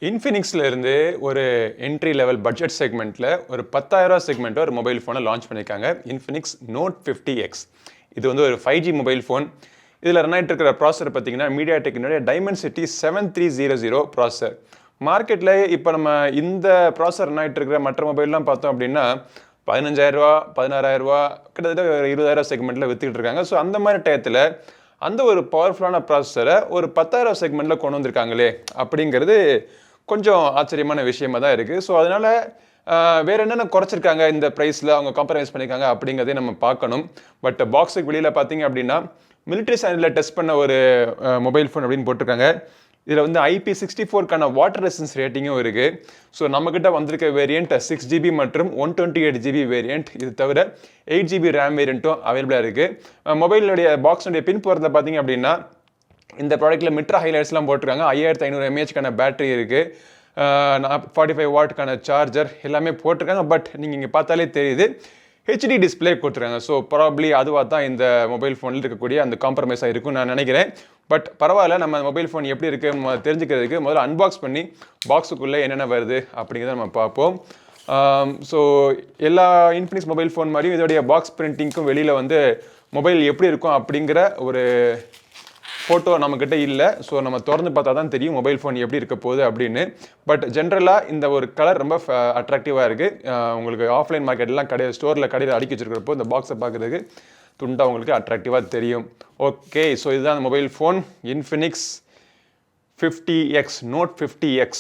இன்ஃபினிக்ஸ்ல இருந்து ஒரு entry level budget செக்மெண்ட்ல ஒரு 10,000 செக்மெண்ட் ஒரு மொபைல் ஃபோனை லான்ச் பண்ணியிருக்காங்க. Infinix note 50X. இது வந்து ஒரு 5G மொபைல் ஃபோன். இதில் ரன் ஆகிட்டு இருக்கிற ப்ராசர் பார்த்தீங்கன்னா மீடியாடெக்கினுடைய டைமென்சிட்டி 7300 ப்ராசர். மார்க்கெட்டில் இப்போ நம்ம இந்த ப்ராசர் ரன் ஆகிட்டு இருக்கிற மற்ற மொபைல்லாம் பார்த்தோம் அப்படின்னா 15,000 16,000 கிட்டத்தட்ட ஒரு 20,000 செக்மெண்ட்டில் விற்றுக்கிட்டு இருக்காங்க. ஸோ அந்த மாதிரி டயத்தில் அந்த ஒரு பவர்ஃபுல்லான ப்ராசஸரை ஒரு 10,000 செக்மெண்ட்டில் கொண்டு வந்திருக்காங்களே அப்படிங்கிறது கொஞ்சம் ஆச்சரியமான விஷயமா தான் இருக்குது. ஸோ அதனால் வேறு என்னென்ன குறைச்சிருக்காங்க இந்த ப்ரைஸில் அவங்க காம்ப்ரமைஸ் பண்ணியிருக்காங்க அப்படிங்கிறதே நம்ம பார்க்கணும். பட் பாக்ஸுக்கு வெளியில் பார்த்தீங்க அப்படின்னா மிலிட்ரி ஸ்டாண்டர்டில் டெஸ்ட் பண்ண ஒரு மொபைல் ஃபோன் அப்படின்னு போட்டிருக்காங்க. இதில் வந்து IP64க்கான வாட்டர் ரெசிஸ்டன்ஸ் ரேட்டிங்கும் இருக்குது. ஸோ நம்மக்கிட்ட வந்திருக்க வேரியண்ட் 6GB மற்றும் 128GB வேரியண்ட். இது தவிர 8GB ரேம் வேரியண்ட்டும் அவைலபிளாக இருக்குது. மொபைலுடைய பாக்ஸுடைய பின்புறத்தில் பார்த்தீங்க அப்படின்னா இந்த ப்ராடக்ட்டில் மிட்ரா ஹைலைட்ஸ்லாம் போட்டிருக்காங்க. 5500 mAhக்கான பேட்டரி இருக்குது. 45 வாட்க்கான சார்ஜர் எல்லாமே போட்டிருக்காங்க. பட் நீங்கள் இங்கே பார்த்தாலே தெரியுது HD டிஸ்பிளே கொடுத்துருக்காங்க. ஸோ ப்ராப்ளி அதுவாக தான் இந்த மொபைல் ஃபோனில் இருக்கக்கூடிய அந்த காம்ப்ரமைஸாக இருக்கும்னு நான் நினைக்கிறேன். பட் பரவாயில்ல, நம்ம மொபைல் ஃபோன் எப்படி இருக்குது தெரிஞ்சுக்கிறதுக்கு முதல்ல அன்பாக்ஸ் பண்ணி பாக்ஸுக்குள்ளே என்னென்ன வருது அப்படிங்கிறத நம்ம பார்ப்போம். ஸோ எல்லா இன்ஃபினிக்ஸ் மொபைல் ஃபோன் மாதிரியும் இதோடைய பாக்ஸ் பிரிண்டிங்க்கும் வெளியில் வந்து மொபைல் எப்படி இருக்கும் அப்படிங்கிற ஒரு ஃபோட்டோ நம்மக்கிட்ட இல்லை. ஸோ நம்ம திறந்து பார்த்தா தான் தெரியும் மொபைல் ஃபோன் எப்படி இருக்க போகுது அப்படின்னு. பட் ஜென்ரலாக இந்த ஒரு கலர் ரொம்ப அட்ராக்டிவாக இருக்குது. உங்களுக்கு ஆஃப்லைன் மார்க்கெட்லாம் ஸ்டோரில் கடையில் அடுக்கி வச்சுருக்கிறப்போ இந்த பாக்ஸை பார்க்குறதுக்கு துண்டாக உங்களுக்கு அட்ராக்டிவாக தெரியும். ஓகே, ஸோ இதுதான் mobile phone Infinix 50X note 50X.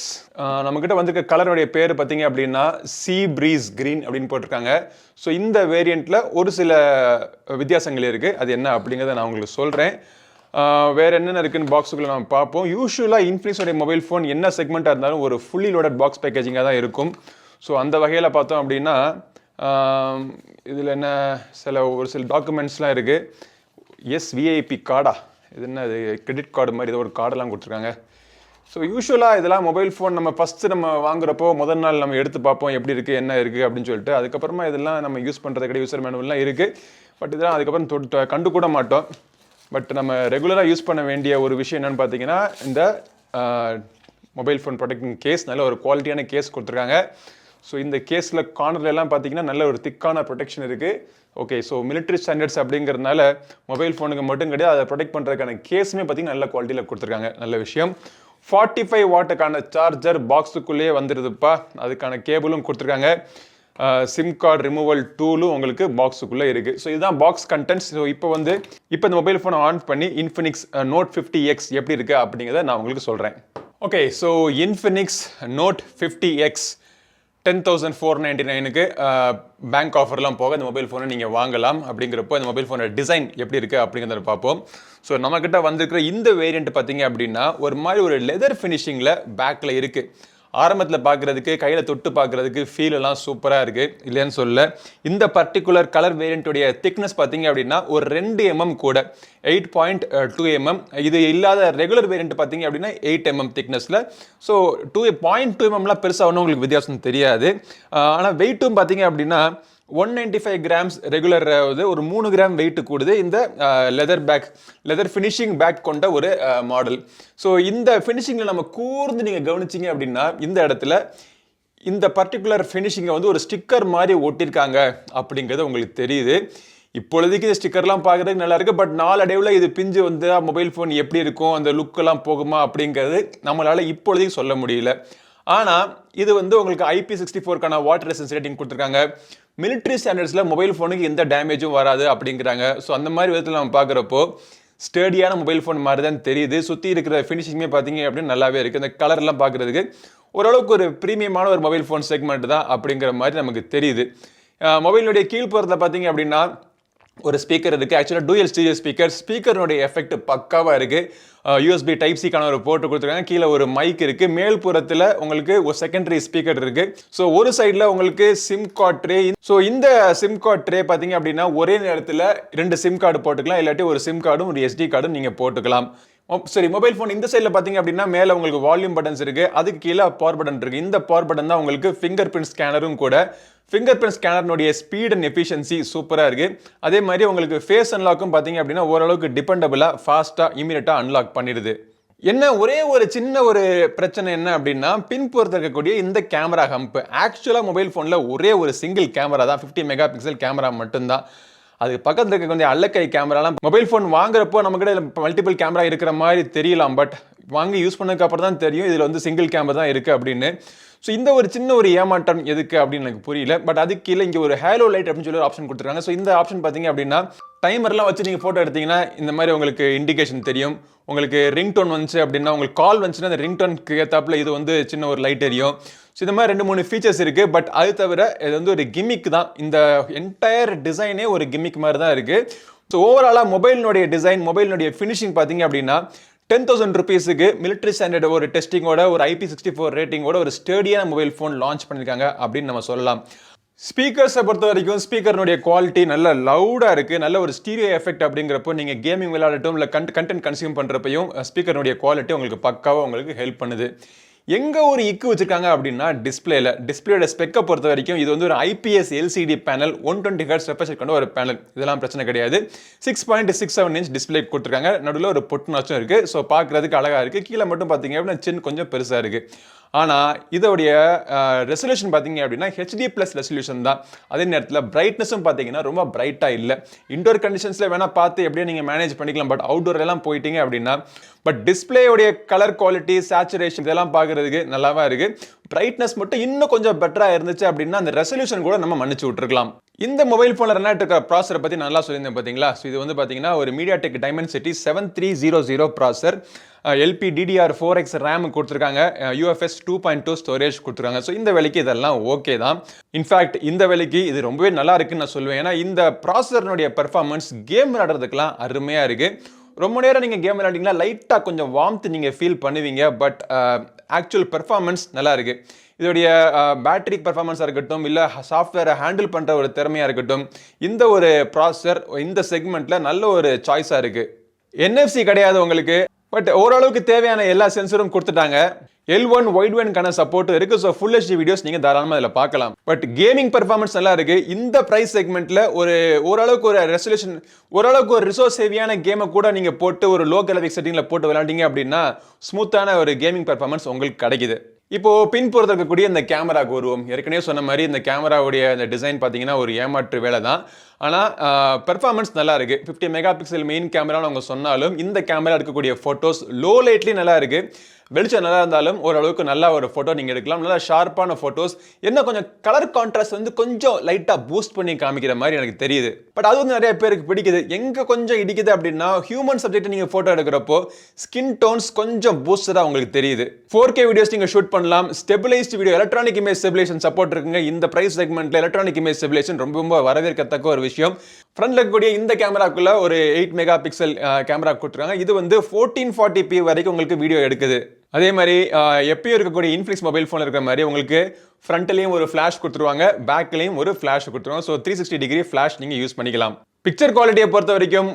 நம்மக்கிட்ட வந்திருக்க கலருடைய பேர் பார்த்தீங்க அப்படின்னா சீ ப்ரீஸ் க்ரீன் அப்படின்னு போட்டிருக்காங்க. ஸோ இந்த வேரியண்ட்டில் ஒரு சில வித்தியாசங்கள் இருக்குது. அது என்ன அப்படிங்கிறத நான் உங்களுக்கு சொல்கிறேன். வேறு என்னென்ன இருக்குன்னு பாக்ஸுக்குள்ளே நம்ம பார்ப்போம். யூஸ்வலாக இன்ஃபினிக்ஸோடைய மொபைல் ஃபோன் என்ன செக்மெண்ட்டாக இருந்தாலும் ஒரு ஃபுல்லி லோடட் பாக்ஸ் பேக்கேஜிங்காக தான் இருக்கும். ஸோ அந்த வகையில் பார்த்தோம் அப்படின்னா இதில் என்ன ஒரு சில டாக்குமெண்ட்ஸ்லாம் இருக்குது. SVIP கார்டா, இது என்ன, இது கிரெடிட் கார்டு மாதிரி ஏதோ ஒரு கார்டெல்லாம் கொடுத்துருக்காங்க. ஸோ யூஸ்வலாக இதெல்லாம் மொபைல் ஃபோன் நம்ம ஃபஸ்ட்டு நம்ம வாங்குறப்போ முதல் நாள் நம்ம எடுத்து பார்ப்போம் எப்படி இருக்குது என்ன இருக்குது அப்படின்னு சொல்லிட்டு. அதுக்கப்புறமா இதெல்லாம் நம்ம யூஸ் பண்ணுறது கிடையாது, யூசர் மேனுவல்லாம் இருக்குது. பட் இதெல்லாம் அதுக்கப்புறம் கண்டு கூட மாட்டோம். பட் நம்ம ரெகுலராக யூஸ் பண்ண வேண்டிய ஒரு விஷயம் என்னென்னு பார்த்தீங்கன்னா இந்த மொபைல் ஃபோன் ப்ரொடெக்டிங் கேஸ், நல்ல ஒரு குவாலிட்டியான கேஸ் கொடுத்துருக்காங்க. ஸோ இந்த கேஸில் கார்னர்லாம் பார்த்தீங்கன்னா நல்ல ஒரு திக்கான ப்ரொடெக்ஷன் இருக்குது. ஓகே, ஸோ மிலிட்ரி ஸ்டாண்டர்ட்ஸ் அப்படிங்கிறதுனால மொபைல் ஃபோனுக்கு மட்டும் கிடையாது, அதை ப்ரொடெக்ட் பண்ணுறதுக்கான கேஸுமே பார்த்தீங்கன்னா நல்ல குவாலிட்டியில் கொடுத்துருக்காங்க. நல்ல விஷயம். 45 வாட்டுக்கான சார்ஜர் பாக்ஸுக்குள்ளேயே வந்துடுதுப்பா. அதுக்கான கேபிளும் கொடுத்துருக்காங்க. சிம் கார்டு ரிமூவல் டூலும் உங்களுக்கு பாக்ஸுக்குள்ளே இருக்குது. ஸோ இதுதான் பாக்ஸ் கண்டென்ட்ஸ். ஸோ இப்போ இந்த மொபைல் ஃபோனை ஆன் பண்ணி இன்ஃபினிக்ஸ் நோட் 50X எப்படி இருக்குது அப்படிங்கிறத நான் உங்களுக்கு சொல்கிறேன். Okay, so Infinix note 50X 10,499க்கு பேங்க் ஆஃபர்லாம் போக இந்த மொபைல் ஃபோனை நீங்கள் வாங்கலாம். அப்படிங்கிறப்போ இந்த மொபைல் ஃபோனோட டிசைன் எப்படி இருக்குது அப்படிங்கிறத பார்ப்போம். ஸோ நம்மக்கிட்ட வந்திருக்கிற இந்த வேரியண்ட் பார்த்தீங்க அப்படின்னா ஒரு மாதிரி ஒரு லெதர் ஃபினிஷிங்கில் பேக்கில் இருக்குது. ஆரம்பத்தில் பார்க்குறதுக்கு கையில் தொட்டு பார்க்குறதுக்கு ஃபீலெல்லாம் சூப்பராக இருக்குது, இல்லைன்னு சொல்ல. இந்த பர்டிகுலர் கலர் வேரியண்ட்டுடைய திக்னஸ் பார்த்தீங்க அப்படின்னா ஒரு 2 mm கூட 8.2 mm. இது இல்லாத ரெகுலர் வேரியண்ட் பார்த்தீங்க அப்படின்னா 8 mm திக்னஸில். ஸோ 2.2 mmலாம் பெருசாக ஒன்றும் உங்களுக்கு வித்தியாசம் தெரியாது. ஆனால் வெயிட்டும் பார்த்தீங்க அப்படின்னா 195 கிராம்ஸ் ரெகுலர், ஒரு 3 கிராம் வெயிட் கூடுது இந்த லெதர் ஃபினிஷிங் பேக் கொண்ட ஒரு மாடல். ஸோ இந்த ஃபினிஷிங்கில் நம்ம கூர்ந்து நீங்கள் கவனிச்சிங்க அப்படின்னா இந்த இடத்துல இந்த பர்டிகுலர் ஃபினிஷிங்கை வந்து ஒரு ஸ்டிக்கர் மாதிரி ஒட்டியிருக்காங்க அப்படிங்கிறது உங்களுக்கு தெரியுது. இப்பொழுதுக்கு இந்த ஸ்டிக்கர்லாம் பார்க்குறதுக்கு நல்லா இருக்குது. பட் நாளடைவில் இது பிஞ்சு வந்து மொபைல் ஃபோன் எப்படி இருக்கும், அந்த லுக்கெல்லாம் போகுமா அப்படிங்கிறது நம்மளால் இப்பொழுதைக்கு சொல்ல முடியல. ஆனால் இது உங்களுக்கு IP64க்கான வாட்டர் ரெசிஸ்டன்ஸ் ரேட்டிங் கொடுத்துருக்காங்க. மிலிட்ரி ஸ்டாண்டர்ட்ஸில் மொபைல் ஃபோனுக்கு எந்த டேமேஜும் வராது அப்படிங்கிறாங்க. ஸோ அந்த மாதிரி விதத்தில் நம்ம பார்க்குறப்போ ஸ்டேடியான மொபைல் ஃபோன் மாதிரி தான் தெரியுது. சுற்றி இருக்கிற ஃபினிஷிங்குமே பார்த்தீங்க அப்படின்னு நல்லாவே இருக்குது. இந்த கலர்லாம் பார்க்குறதுக்கு ஓரளவுக்கு ஒரு ப்ரீமியமான ஒரு மொபைல் ஃபோன் செக்மெண்ட் தான் அப்படிங்கிற மாதிரி நமக்கு தெரியுது. மொபைலுடைய கீழ்ப்புறத்தில் பார்த்தீங்க அப்படின்னா ஒரு ஸ்பீக்கர் இருக்குது. ஆக்சுவலாக டூயல் ஸ்டீரியோ ஸ்பீக்கருடைய எஃபெக்ட் பக்காவாக இருக்குது. USB Type-Cக்கான ஒரு போர்ட்டு கொடுத்துருக்காங்க. கீழே ஒரு மைக் இருக்குது. மேல் புறத்தில் உங்களுக்கு ஒரு செகண்டரி ஸ்பீக்கர் இருக்குது. ஸோ ஒரு சைடில் உங்களுக்கு சிம் கார்டு ட்ரே. ஸோ இந்த சிம் கார்டு ட்ரே பார்த்தீங்க அப்படின்னா ஒரே நேரத்தில் 2 சிம் கார்டு போட்டுக்கலாம், இல்லாட்டி ஒரு சிம் கார்டும் ஒரு SD கார்டும் நீங்கள் போட்டுக்கலாம். சரி, மொபைல் ஃபோன் இந்த சைடில் பார்த்தீங்க அப்படின்னா மேலே உங்களுக்கு வால்யூம் பட்டன்ஸ் இருக்குது. அதுக்கு கீழே பவர் பட்டன் இருக்குது. இந்த பவர் பட்டன் தான் உங்களுக்கு ஃபிங்கர் பிரிண்ட் ஸ்கேனரும் கூட. ஃபிங்கர் பிரிண்ட் ஸ்கேனர்னுடைய ஸ்பீட் அண்ட் எஃபிஷியன்சி சூப்பராக இருக்குது. அதே மாதிரி உங்களுக்கு ஃபேஸ் அன்லாக்கும் பார்த்தீங்க அப்படின்னா ஓரளவுக்கு டிபெண்டபிளாக ஃபாஸ்ட்டாக இமீடியட்டாக அன்லாக் பண்ணிடுது. என்ன ஒரே ஒரு சின்ன ஒரு பிரச்சனை என்ன அப்படின்னா பின்புறத்தில் இருக்கக்கூடிய இந்த கேமரா ஹம்ப். ஆக்சுவலாக மொபைல் ஃபோனில் ஒரே ஒரு சிங்கிள் கேமரா தான், 50 மெகா பிக்சல் கேமரா மட்டும்தான். அதுக்கு பக்கத்தில் இருக்கக்கூடிய அல்லக்கை கேமராலாம் மொபைல் ஃபோன் வாங்குறப்போ நம்மக்கிட்ட மல்டிபிள் கேமரா இருக்கிற மாதிரி தெரியலாம். பட் வாங்கி யூஸ் பண்ணதுக்கு அப்புறம் தான் தெரியும் இதில் வந்து சிங்கிள் கேமரா தான் இருக்குது அப்படின்னு. ஸோ இந்த ஒரு சின்ன ஒரு ஏமாற்றம் எதுக்கு அப்படின்னு எனக்கு புரியல. பட் அதுக்கு கீழே இங்கே ஒரு ஹேலோ லைட் அப்படின்னு சொல்லி ஒரு ஆப்ஷன் கொடுத்துருக்காங்க. ஸோ இந்த ஆப்ஷன் பார்த்தீங்க அப்படின்னா டைமர்லாம் வச்சு நீங்கள் ஃபோட்டோ எடுத்தீங்கன்னா இந்த மாதிரி உங்களுக்கு இண்டிகேஷன் தெரியும். உங்களுக்கு ரிங் டோன் வந்துச்சு அப்படின்னா உங்களுக்கு கால் வந்துச்சுன்னா அந்த ரிங் டோனுக்கு ஏற்றாப்புல இது வந்து சின்ன ஒரு லைட் எரியும். ஸோ இந்த மாதிரி 2-3 ஃபீச்சர்ஸ் இருக்குது. பட் அது தவிர இது வந்து ஒரு கிமிக் தான். இந்த என்டையர் டிசைனே ஒரு கிமிக் மாதிரி தான் இருக்குது. ஸோ ஓவராலாக மொபைலினுடைய டிசைன், மொபைலினுடைய ஃபினிஷிங் பார்த்தீங்க அப்படின்னா 10,000 rupeesக்கு மிலிட்ரி ஸ்டாண்டர்ட் ஒரு டெஸ்டிங்கோட ஒரு IP64 ரேட்டிங்கோட ஒரு ஸ்டேடியான மொபைல் ஃபோன் லான்ச் பண்ணியிருக்காங்க அப்படின்னு நம்ம சொல்லலாம். ஸ்பீக்கர்ஸை பொறுத்த வரைக்கும் ஸ்பீக்கர்னுடைய குவாலிட்டி நல்ல லவுடாக இருக்குது. நல்ல ஒரு ஸ்டீரியோ எஃபெக்ட் அப்படிங்கிறப்போ நீங்கள் கேமிங் விளையாடட்டும் இல்லை கண்டென்ட் கன்சியூம் பண்ணுறப்பையும் ஸ்பீக்கர்னுடைய குவாலிட்டி உங்களுக்கு பக்காவாக உங்களுக்கு ஹெல்ப் பண்ணுது. எங்கே ஒரு இக்கு வச்சுருக்காங்க அப்படின்னா டிஸ்பிளேயோட ஸ்பெக்கை பொறுத்த வரைக்கும் இது வந்து ஒரு IPS LCD panel, 120 Hz refresh கொண்ட ஒரு பேனல். இதெல்லாம் பிரச்சனை கிடையாது. 6.67 inch டிஸ்பிளே கொடுத்துருக்காங்க. நடுவில் ஒரு பொட்டுனாச்சும் இருக்குது. ஸோ பார்க்குறதுக்கு அழகாக இருக்குது. கீழே மட்டும் பார்த்தீங்க அப்படின்னா கொஞ்சம் பெருசாக இருக்குது. ஆனால் இதோடைய ரெசல்யூஷன் பார்த்தீங்க அப்படின்னா HD+ ரெசல்யூஷன் தான். அதே நேரத்தில் பிரைட்னஸும் பார்த்தீங்கன்னா ரொம்ப பிரைட்டாக இல்லை. இன்டோர் கண்டிஷன்ஸில் வேணால் பார்த்து எப்படியும் நீங்கள் மேனேஜ் பண்ணிக்கலாம். பட் அவுட்டோர்லாம் போயிட்டீங்க அப்படின்னா பட் டிஸ்பிளேயோடைய கலர் குவாலிட்டி, சேச்சுரேஷன் இதெல்லாம் பார்க்குறதுக்கு நல்லாவா இருக்குது. பிரைட்னஸ் மட்டும் இன்னும் கொஞ்சம் பெட்டராக இருந்துச்சு அப்படின்னா அந்த ரெசல்யூஷன் கூட நம்ம மன்னிச்சு விட்டுருக்கலாம். இந்த மொபைல் ஃபோனில் ரன் ஆகிட்டு இருக்கிற ப்ராசரை பற்றி நல்லா சொல்லியிருந்தேன் பார்த்தீங்களா. ஸோ இது வந்து பார்த்தீங்கன்னா ஒரு MediaTek Dimensity 7300 ப்ராசர், LPDDR4X ரேம் கொடுத்துருக்காங்க, UFS 2.2 ஸ்டோரேஜ் கொடுத்துருக்காங்க. ஸோ இந்த விலைக்கு இதெல்லாம் ஓகே தான். இன்ஃபேக்ட் இந்த விலைக்கு இது ரொம்பவே நல்லா இருக்குன்னு நான் சொல்லுவேன். ஏன்னா இந்த ப்ராசரனுடைய பெர்ஃபார்மன்ஸ் கேம் விளையாடுறதுக்குலாம் அருமையாக இருக்குது. ரொம்ப நேரம் நீங்கள் கேம் விளையாண்டிங்கன்னா லைட்டாக கொஞ்சம் வார்ம்த் நீங்கள் ஃபீல் பண்ணுவீங்க. பட் ஆக்சுவல் பெர்ஃபார்மன்ஸ் நல்லா இருக்குது. இதோடைய பேட்டரி பெர்ஃபார்மன்ஸாக இருக்கட்டும் இல்லை சாஃப்ட்வேரை ஹேண்டில் பண்ணுற ஒரு திறமையாக இருக்கட்டும், இந்த ஒரு ப்ராசஸர் இந்த செக்மெண்ட்டில் நல்ல ஒரு சாய்ஸாக இருக்குது. NFC கிடையாது உங்களுக்கு, பட் ஓரளவுக்கு தேவையான எல்லா சென்சரும் கொடுத்துட்டாங்க. L1 வைட்வேன்கான சப்போர்ட்டும் இருக்குது. ஸோ ஃபுல் HD வீடியோஸ் நீங்கள் தாராளமாக இதில் பார்க்கலாம். பட் கேமிங் பெர்ஃபார்மன்ஸ் நல்லா இருக்குது. இந்த ப்ரைஸ் செக்மெண்ட்டில் ஓரளவுக்கு ஒரு ரெசல்யூஷன், ஓரளவுக்கு ஒரு ரிசோர்ஸ் ஹெவியான கேமை கூட நீங்கள் போட்டு ஒரு லோ கிராஃபிக்ஸ் செட்டிங்கில் போட்டு விளையாண்டிங்க அப்படின்னா ஸ்மூத்தான ஒரு கேமிங் பெர்ஃபார்மன்ஸ் உங்களுக்கு கிடைக்குது. இப்போ பின்புறத்தில் இருக்கக்கூடிய இந்த கேமராவுக்கு வருவோம். ஏற்கனவே சொன்ன மாதிரி இந்த கேமராவுடைய இந்த டிசைன் பார்த்தீங்கன்னா ஒரு ஏமாற்று வேலை தான். ஆனால் பெர்ஃபார்மன்ஸ் நல்லா இருக்குது. 50 மெகா பிக்சல் மெயின் கேமரான்னு அவங்க சொன்னாலும் இந்த கேமரா எடுக்கக்கூடிய ஃபோட்டோஸ் லோ லைட்லேயும் நல்லா இருக்குது. வெளிச்சம் நல்லா இருந்தாலும் ஓரளவுக்கு நல்லா ஒரு ஃபோட்டோ நீங்கள் எடுக்கலாம். நல்லா ஷார்ப்பான ஃபோட்டோஸ். என்ன கொஞ்சம் கலர் கான்ட்ராஸ்ட் வந்து கொஞ்சம் லைட்டாக பூஸ்ட் பண்ணி காமிக்கிற மாதிரி எனக்கு தெரியுது. பட் அது வந்து நிறைய பேருக்கு பிடிக்குது. எங்கே கொஞ்சம் இடிக்குது அப்படின்னா ஹியூமன் சப்ஜெக்ட் நீங்கள் ஃபோட்டோ எடுக்கிறப்போ ஸ்கின் டோன்ஸ் கொஞ்சம் பூஸ்டடாக உங்களுக்கு தெரியுது. 4K வீடியோஸ் நீங்கள் ஷூட் பண்ணலாம். Stabilised video, electronic image stabilisation support இருக்குங்க. இந்த ப்ரைஸ் செக்மெண்ட்டில் எலக்ட்ரானிக் இமேஜ் ஸ்டெபிலேஷன் ரொம்ப வரவேற்கத்தக்க ஒரு விஷயம். ஃப்ரண்ட்ல இருக்கக்கூடிய இந்த கேமராக்குள்ள ஒரு 8 மெகா பிக்சல் கேமரா கொடுத்துருக்காங்க. இது வந்து 1440p வரைக்கும் உங்களுக்கு வீடியோ எடுக்குது. அதே மாதிரி எப்பயும் இருக்கக்கூடிய இன்ஃபினிக்ஸ் மொபைல் ஃபோன் இருக்கிற மாதிரி உங்களுக்கு ஃப்ரண்ட்லேயும் ஒரு ஃப்ளாஷ் கொடுத்துருவாங்க, பேக்லேயும் ஒரு ஃப்ளாஷ் கொடுத்துருவாங்க. ஸோ 360 டிகிரி ஃப்ளாஷ் நீங்கள் யூஸ் பண்ணிக்கலாம். பிக்சர் குவாலிட்டியை பொறுத்த வரைக்கும்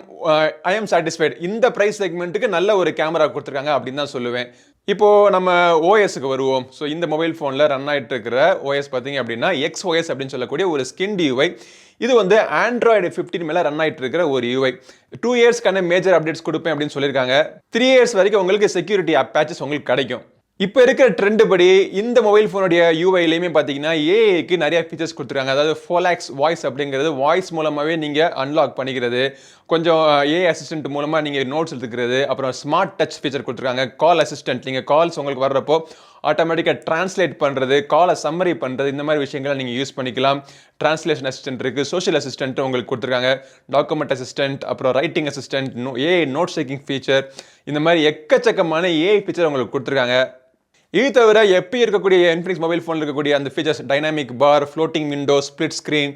ஐ எம் சாட்டிஸ்ஃபைட். இந்த ப்ரைஸ் செக்மெண்ட்டுக்கு நல்ல ஒரு கேமரா கொடுத்துருக்காங்க அப்படின்னு தான் சொல்லுவேன். இப்போ நம்ம OSக்கு வருவோம். ஸோ இந்த மொபைல் ஃபோனில் ரன் ஆகிட்டு இருக்கிற OS பார்த்தீங்க அப்படின்னா XOS அப்படின்னு சொல்லக்கூடிய ஒரு ஸ்கின் UI. இது வந்து Android 15 மேலே ரன் ஆகிட்டு இருக்கிற ஒரு UI. 2 இயர்ஸ்க்கான மேஜர் அப்டேட்ஸ் கொடுப்பேன் அப்படின்னு சொல்லியிருக்காங்க. 3 இயர்ஸ் வரைக்கும் உங்களுக்கு செக்யூரிட்டி பேட்சஸ் உங்களுக்கு கிடைக்கும். இப்போ இருக்கிற ட்ரெண்ட் படி இந்த மொபைல் ஃபோனுடைய UIலையுமே பார்த்தீங்கன்னா ஏஐக்கு நிறைய ஃபீச்சர்ஸ் கொடுத்துருக்காங்க. அதாவது ஃபோலாக்ஸ் வாய்ஸ் அப்படிங்கிறது வாய்ஸ் மூலமாகவே நீங்கள் அன்லாக் பண்ணிக்கிறது, கொஞ்சம் ஏஐ அசிஸ்டன்ட் மூலமாக நீங்கள் நோட்ஸ் எடுத்துக்கிறது, அப்புறம் ஸ்மார்ட் டச் ஃபீச்சர் கொடுத்துருக்காங்க. கால் அசிஸ்டன்ட், நீங்கள் கால்ஸ் உங்களுக்கு வர்றப்போ ஆட்டோமேட்டிக்காக டிரான்ஸ்லேட் பண்ணுறது, காலை சம்மரி பண்ணுறது, இந்த மாதிரி விஷயங்களை நீங்கள் யூஸ் பண்ணிக்கலாம். டிரான்ஸ்லேஷன் அசிஸ்டன்ட் இருக்குது, சோஷியல் அசிஸ்டன்ட் உங்களுக்கு கொடுத்துருக்காங்க, டாக்குமெண்ட் அசிஸ்டன்ட், அப்புறம் writing assistant, AI note taking feature, இந்த மாதிரி எக்கச்சக்கமான ஏஐ ஃபீச்சர் உங்களுக்கு கொடுத்துருக்காங்க. இது தவிர எப்பயும் இருக்கக்கூடிய இன்ஃபினிக்ஸ் மொபைல் ஃபோனில் இருக்கக்கூடிய அந்த features dynamic bar, floating window, split screen,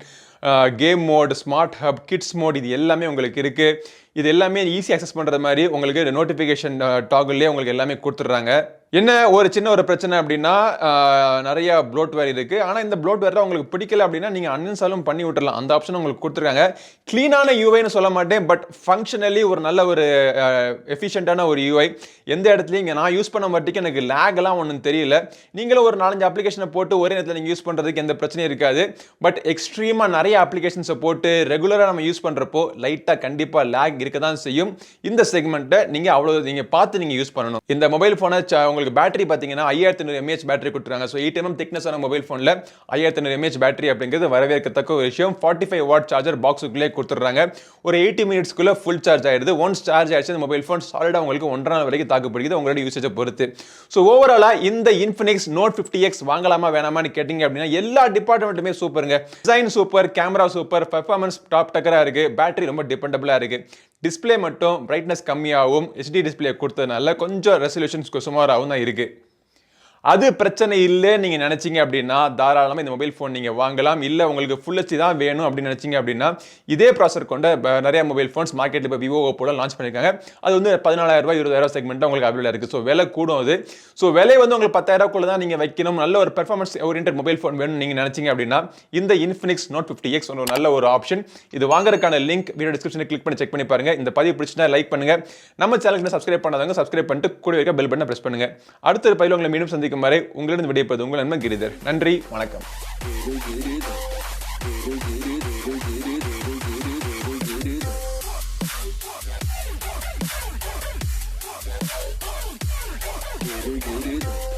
game mode, smart hub, kids mode, இது எல்லாமே உங்களுக்கு இருக்குது. இது எல்லாமே ஈஸி அக்சஸ் பண்ணுற மாதிரி உங்களுக்கு நோட்டிஃபிகேஷன் டாகுல்லே உங்களுக்கு எல்லாமே கொடுத்துட்றாங்க. என்ன ஒரு சின்ன ஒரு பிரச்சனை அப்படின்னா நிறைய ப்ளோட்வேர் இருக்குது. ஆனால் இந்த ப்ளோட்வேர் உங்களுக்கு பிடிக்கல அப்படின்னா நீங்கள் அன்இன்ஸ்டாலும் பண்ணி விட்டுறலாம். அந்த ஆப்ஷன் உங்களுக்கு கொடுத்துருக்காங்க. க்ளீனான யூஐன்னு சொல்ல மாட்டேன், பட் ஃபங்க்ஷனலி ஒரு நல்ல ஒரு எஃபிஷியண்டான ஒரு யூஐ. எந்த இடத்துலையும் இங்கே நான் யூஸ் பண்ண மாட்டேங்க எனக்கு லேக்லாம் ஒன்றும் தெரியல. நீங்களும் ஒரு 4-5 அப்ளிகேஷனை போட்டு ஒரே நேரத்தில் நீங்கள் யூஸ் பண்ணுறதுக்கு எந்த பிரச்சனையும் இருக்காது. பட் எக்ஸ்ட்ரீமாக நிறைய அப்ளிகேஷன்ஸை போட்டு ரெகுலராக நம்ம யூஸ் பண்ணுறப்போ லைட்டாக கண்டிப்பாக லேக் இருக்க தான் செய்யும். இந்த செக்மெண்ட்டை நீங்கள் அவ்வளோ நீங்கள் பார்த்து நீங்கள் யூஸ் பண்ணணும். இந்த மொபைல் ஃபோனை உங்களுக்கு பேட்டரி பார்த்தீங்கன்னா 5500 mAh பேட்டரி கொடுத்துருக்காங்க. ஸோ 8 mm திக்னஸ் ஆன மொபைல் ஃபோனில் 5500 mAh பேட்டரி அப்படிங்கிறது வரவேற்கத்தக்க ஒரு விஷயம். 45 வாட் சார்ஜர் பாக்ஸுக்குள்ளே கொடுத்துட்றாங்க. ஒரு 80 மினிட்ஸ்க்குள்ளே ஃபுல் சார்ஜ் ஆயிடுது. ஒன்ஸ் சார்ஜ் ஆயிடுச்சு அந்த மொபைல் ஃபோன் சாலிடாக உங்களுக்கு 1.5 நாள் வரைக்கும் தாக்குப்பிடிக்குது உங்களோட யூசேஜை பொறுத்து. ஸோ ஓவராலாக இந்த இன்ஃபினிக்ஸ் நோட் 50X வாங்கலாமா வேணாமான்னு கேட்டிங்க அப்படின்னா எல்லா டிபார்ட்மெண்ட்டுமே சூப்பருங்க. Design super, camera super, performance top டக்கராக இருக்குது, பேட்டரி ரொம்ப டிபெண்டபிளாக இருக்குது. டிஸ்பிளே மட்டும் பிரைட்னஸ் கம்மியாகவும் HD டிஸ்பிளே கொடுத்ததுனால கொஞ்சம் ரெசல்யூஷன்ஸ் சுமாராகவும் தான் இருக்குது. அது பிரச்சனை இல்லை நீங்கள் நினச்சிங்க அப்படின்னா தாராளமாக இந்த மொபைல் ஃபோன் நீங்கள் வாங்கலாம். இல்லை உங்களுக்கு ஃபுல் HD தான் வேணும் அப்படின்னு நினச்சிங்க அப்படின்னா இதே ப்ராசர் கொண்ட நிறைய மொபைல் ஃபோன்ஸ் மார்க்கெட்டில் இப்போ விவோ ஓப்போல லான்ச் பண்ணியிருக்காங்க. அது வந்து 14000 ரூபாய் 20000 செக்மெண்ட்டாக உங்களுக்கு அவைலபிளாக இருக்குது. ஸோ விலை கூடும் அது. ஸோ விலை வந்து உங்களுக்கு 10000 தான் நீங்கள் வைக்கணும். நல்ல ஒரு பெர்ஃபார்மன்ஸ் ஓரியன்டட் மொபைல் ஃபோன் வேணும்னு நீங்கள் நினச்சிங்க அப்படின்னா இந்த இன்ஃபினிக்ஸ் நோட் 50X ஒரு நல்ல ஒரு ஆப்ஷன். இது வாங்குறதுக்கான லிங்க் வீடியோ டிஸ்கிரிப்ஷனில் கிளிக் பண்ணி செக் பண்ணி பாருங்க. இந்த பதிவு பிடிச்சினா லைக் பண்ணுங்க. நம்ம சேனலுக்கு சப்ஸ்கிரைப் பண்ணாதவங்க சப்ஸ்கிரைப் பண்ணிட்டு கூட இருக்க பெல் பட்டனை பிரஸ் பண்ணுங்க. அடுத்த ஒரு பதிவில் உங்களை மீண்டும் சந்திக்கும் வரை உங்களிடம் விடைபெறுவது உங்கள் நண்பன் கிரிதர். நன்றி, வணக்கம். Get it.